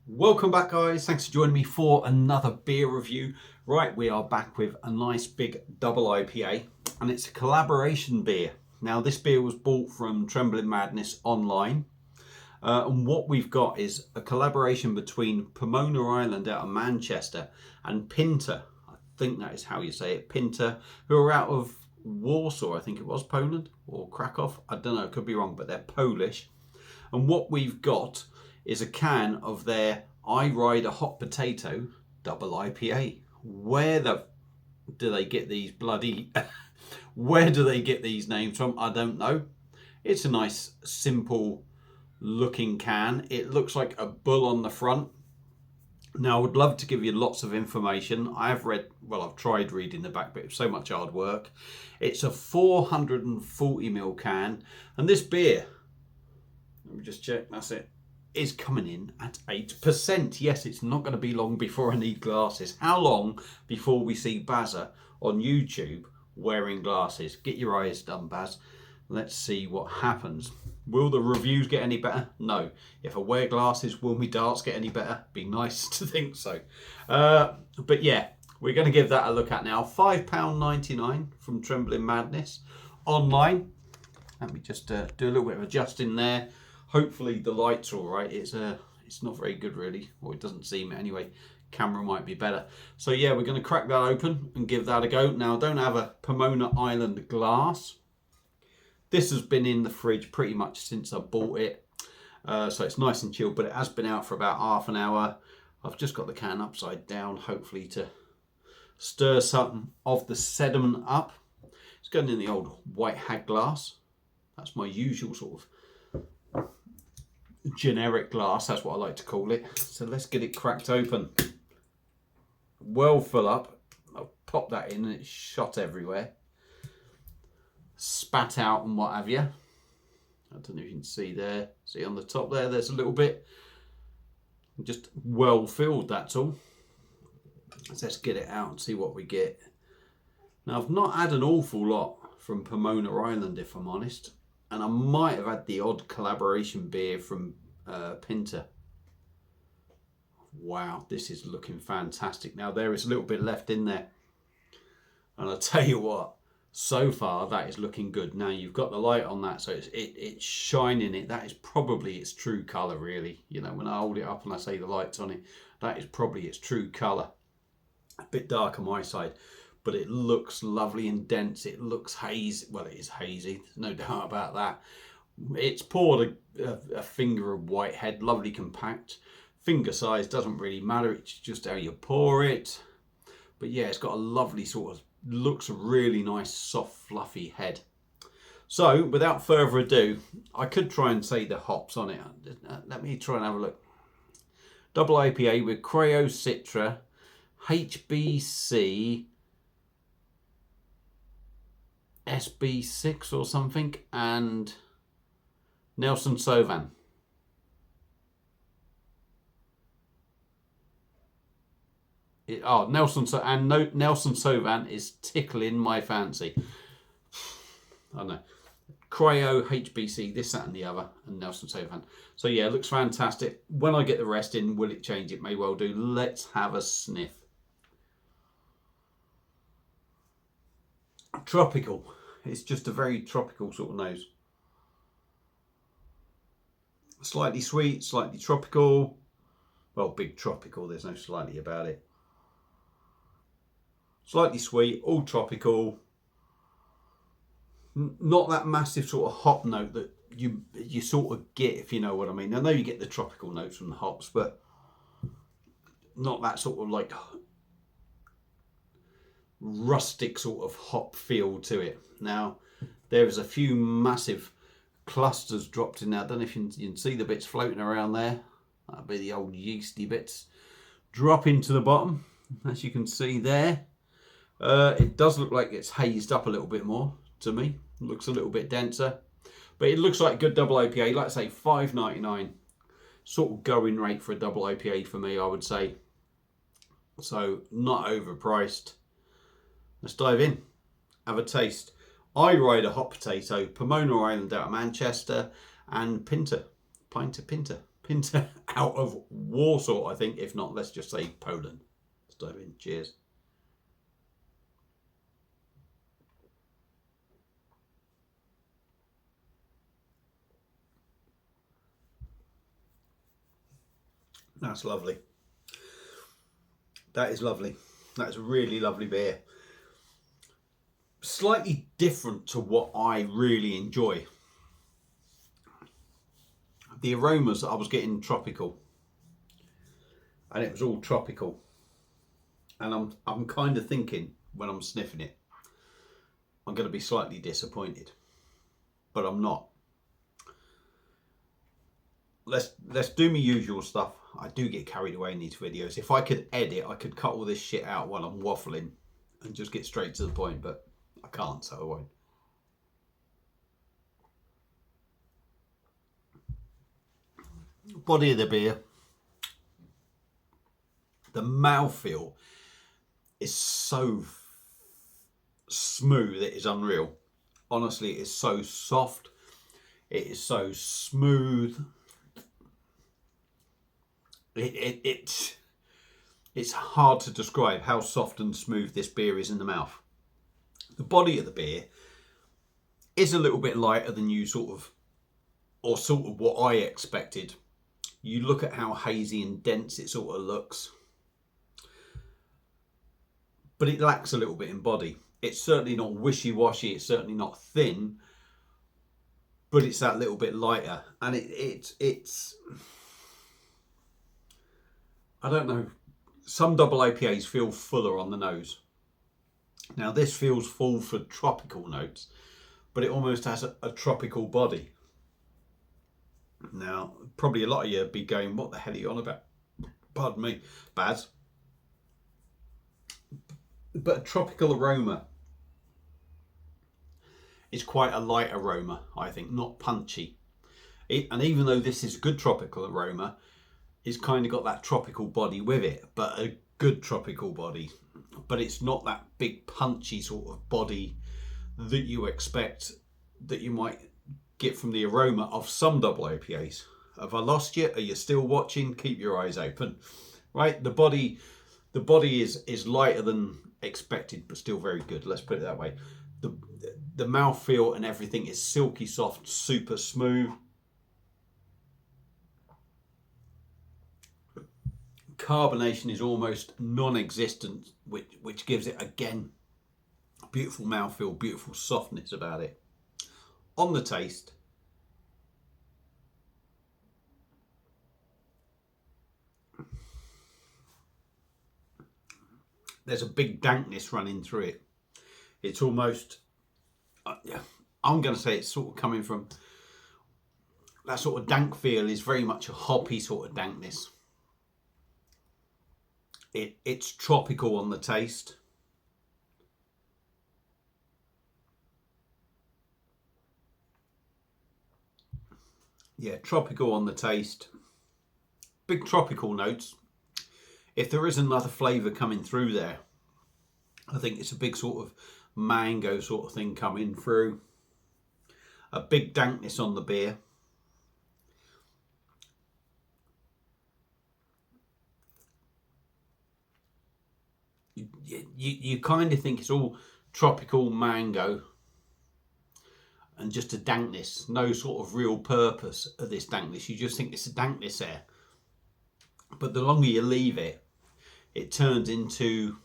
Welcome back, guys. Thanks for joining me for another beer review. Right, we are back with a nice big double IPA, and it's a collaboration beer. Now, this beer was bought from Trembling Madness online, and what we've got is a collaboration between Pomona Island out of Manchester and Pinter. I think that is how you say it, Pinter, who are out of Warsaw, I think it was, Poland, or Krakow. I don't know, could be wrong, but they're Polish. And what we've got is a can of their I Ride a Hot Potato double IPA. Where do they get these bloody... Where do they get these names from? I don't know. It's a nice, simple looking can. It looks like a bull on the front. Now, I would love to give you lots of information. I've tried reading the back, but it's so much hard work. It's a 440ml can, and this beer, let me just check, that's it, is coming in at 8%. Yes, it's not going to be long before I need glasses. How long before we see Bazza on YouTube wearing glasses? Get your eyes done, Baz. Let's see what happens. Will the reviews get any better? No. If I wear glasses, will my darts get any better? Be nice to think so. But yeah, we're going to give that a look at now. £5.99 from Trembling Madness online. Let me just do a little bit of adjusting there. Hopefully the light's all right. It's not very good really, or it doesn't seem it anyway. Camera might be better. So yeah, we're going to crack that open and give that a go. Now, I don't have a Pomona Island glass. This has been in the fridge pretty much since I bought it. So it's nice and chilled, but it has been out for about half an hour. I've just got the can upside down, hopefully to stir some of the sediment up. It's going in the old white hag glass. That's my usual sort of generic glass, that's what I like to call it. So let's get it cracked open. Well full up. I'll pop that in and it's shot everywhere. Spat out and what have you. I don't know if you can see there. See on the top there, there's a little bit. Just well filled, that's all. So let's get it out and see what we get. Now, I've not had an awful lot from Pomona Island, if I'm honest. And I might have had the odd collaboration beer from Pinter. Wow, this is looking fantastic. Now, there is a little bit left in there. And I'll tell you what, so far that is looking good. Now, you've got the light on that, so it's shining it. That is probably its true colour, really. You know, when I hold it up and I say the light's on it, that is probably its true colour. A bit dark on my side, but it looks lovely and dense. It looks hazy. Well, it is hazy, there's no doubt about that. It's poured a finger of Whitehead, lovely compact. Finger size doesn't really matter, it's just how you pour it. But yeah, it's got a lovely sort of, looks a really nice, soft, fluffy head. So, without further ado, I could try and say the hops on it. Let me try and have a look. Double IPA with Creo Citra, HBC, SB6 or something, and Nelson Sauvin. Nelson Sauvin is tickling my fancy. I don't know. Creo, HBC, this, that and the other, and Nelson Sauvin. So yeah, it looks fantastic. When I get the rest in, will it change? It may well do. Let's have a sniff. Tropical. It's just a very tropical sort of nose. Slightly sweet, slightly tropical. Well, big tropical, there's no slightly about it. Slightly sweet, all tropical. Not that massive sort of hop note that you sort of get, if you know what I mean. I know you get the tropical notes from the hops, but not that sort of like rustic sort of hop feel to it. Now, there is a few massive clusters dropped in there. I don't know if you can see the bits floating around there. That'll be the old yeasty bits. Drop into the bottom, as you can see there. It does look like it's hazed up a little bit more to me. It looks a little bit denser. But it looks like a good double IPA. Like I say, $5.99. Sort of going rate for a double IPA for me, I would say. So, not overpriced. Let's dive in. Have a taste. I Ride a Hot Potato, Pomona Island out of Manchester, and Pinter. Pinter. into out of Warsaw, I think, if not, let's just say Poland. Let's dive in. Cheers. That's lovely. That is lovely. That's a really lovely beer. Slightly different to what I really enjoy. The aromas that I was getting tropical, and it was all tropical, and I'm kind of thinking when I'm sniffing it, I'm going to be slightly disappointed, but I'm not. Let's do my usual stuff. I do get carried away in these videos. If I could edit, I could cut all this shit out while I'm waffling and just get straight to the point, but I can't, so I won't. Body of the beer. The mouthfeel is so smooth, it is unreal. Honestly, it is so soft. It is so smooth. It's hard to describe how soft and smooth this beer is in the mouth. The body of the beer is a little bit lighter than you sort of what I expected. You look at how hazy and dense it sort of looks, but it lacks a little bit in body. It's certainly not wishy-washy, it's certainly not thin, but it's that little bit lighter, and it's I don't know, some double IPAs feel fuller on the nose. Now this feels full for tropical notes, but it almost has a tropical body. Now, probably a lot of you be going, what the hell are you on about? Pardon me, Baz. But a tropical aroma is quite a light aroma, I think, not punchy. And even though this is a good tropical aroma, it's kind of got that tropical body with it, but a good tropical body. But it's not that big punchy sort of body that you expect, that you might get from the aroma of some double IPAs. Have I lost you? Are you still watching? Keep your eyes open. Right, the body is lighter than expected, but still very good. Let's put it that way. The mouthfeel and everything is silky soft, super smooth. Carbonation is almost non-existent, which gives it, again, beautiful mouthfeel, beautiful softness about it. On the taste, there's a big dankness running through it. It's almost, I'm going to say it's sort of coming from, that sort of dank feel is very much a hoppy sort of dankness. It's tropical on the taste. Yeah, tropical on the taste. Big tropical notes. If there is another flavour coming through there, I think it's a big sort of mango sort of thing coming through. A big dankness on the beer. You kind of think it's all tropical mango and just a dankness, no sort of real purpose of this dankness. You just think it's a dankness there. But the longer you leave it, it turns into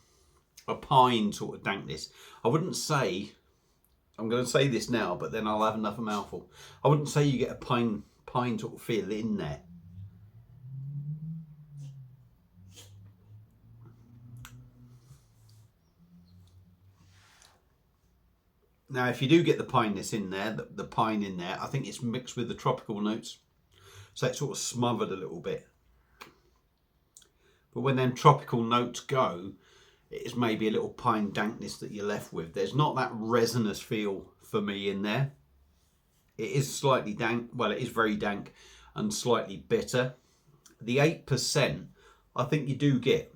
a pine sort of dankness. I wouldn't say, I'm going to say this now, but then I'll have another mouthful. I wouldn't say you get a pine sort of feel in there. Now, if you do get the pineness in there, the pine in there, I think it's mixed with the tropical notes. So it's sort of smothered a little bit. But when them tropical notes go, it's maybe a little pine dankness that you're left with. There's not that resinous feel for me in there. It is slightly dank. Well, it is very dank and slightly bitter. The 8%, I think you do get.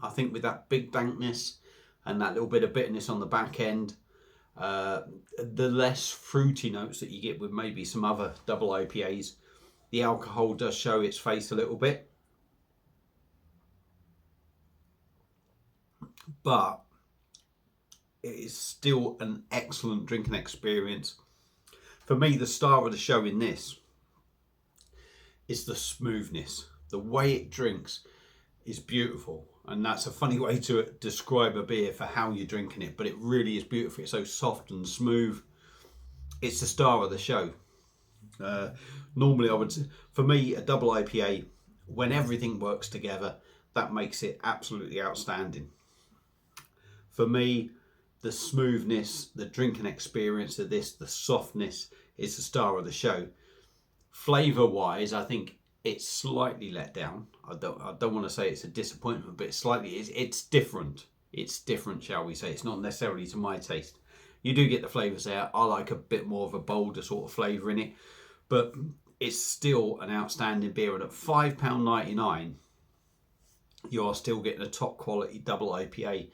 I think with that big dankness and that little bit of bitterness on the back end, the less fruity notes that you get with maybe some other double IPAs, The alcohol does show its face a little bit, but it is still an excellent drinking experience. For me, the star of the show in this is the smoothness. The way it drinks is beautiful, and that's a funny way to describe a beer for how you're drinking it, but it really is beautiful. It's so soft and smooth. It's the star of the show. Normally I would, for me, a double IPA, when everything works together, that makes it absolutely outstanding. For me, the smoothness, the drinking experience of this, the softness is the star of the show. Flavour wise, I think it's slightly let down. I don't want to say it's a disappointment, but it's different. It's different, shall we say. It's not necessarily to my taste. You do get the flavours there. I like a bit more of a bolder sort of flavour in it, but it's still an outstanding beer. And at £5.99, you are still getting a top quality double IPA.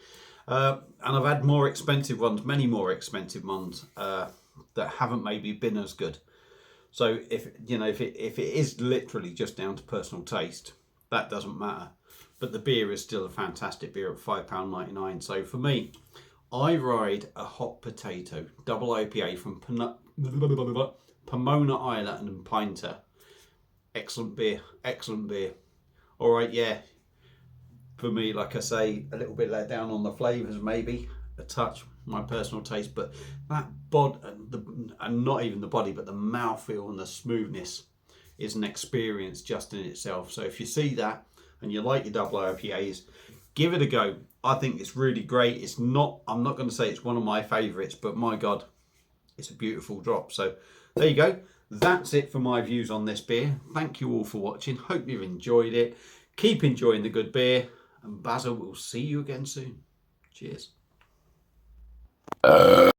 And I've had more expensive ones, many more expensive ones that haven't maybe been as good. So if it is literally just down to personal taste, that doesn't matter. But the beer is still a fantastic beer at £5.99. So for me, I ride a hot potato double IPA from Pomona Island and Pinter. Excellent beer, excellent beer. All right, yeah. For me, like I say, a little bit let down on the flavours, maybe a touch, my personal taste, but that and not even the body, but the mouthfeel and the smoothness is an experience just in itself. So if you see that and you like your double IPAs, give it a go. I think it's really great. It's not, I'm not going to say it's one of my favourites, but my God, it's a beautiful drop. So there you go. That's it for my views on this beer. Thank you all for watching. Hope you've enjoyed it. Keep enjoying the good beer. And Basil will see you again soon. Cheers.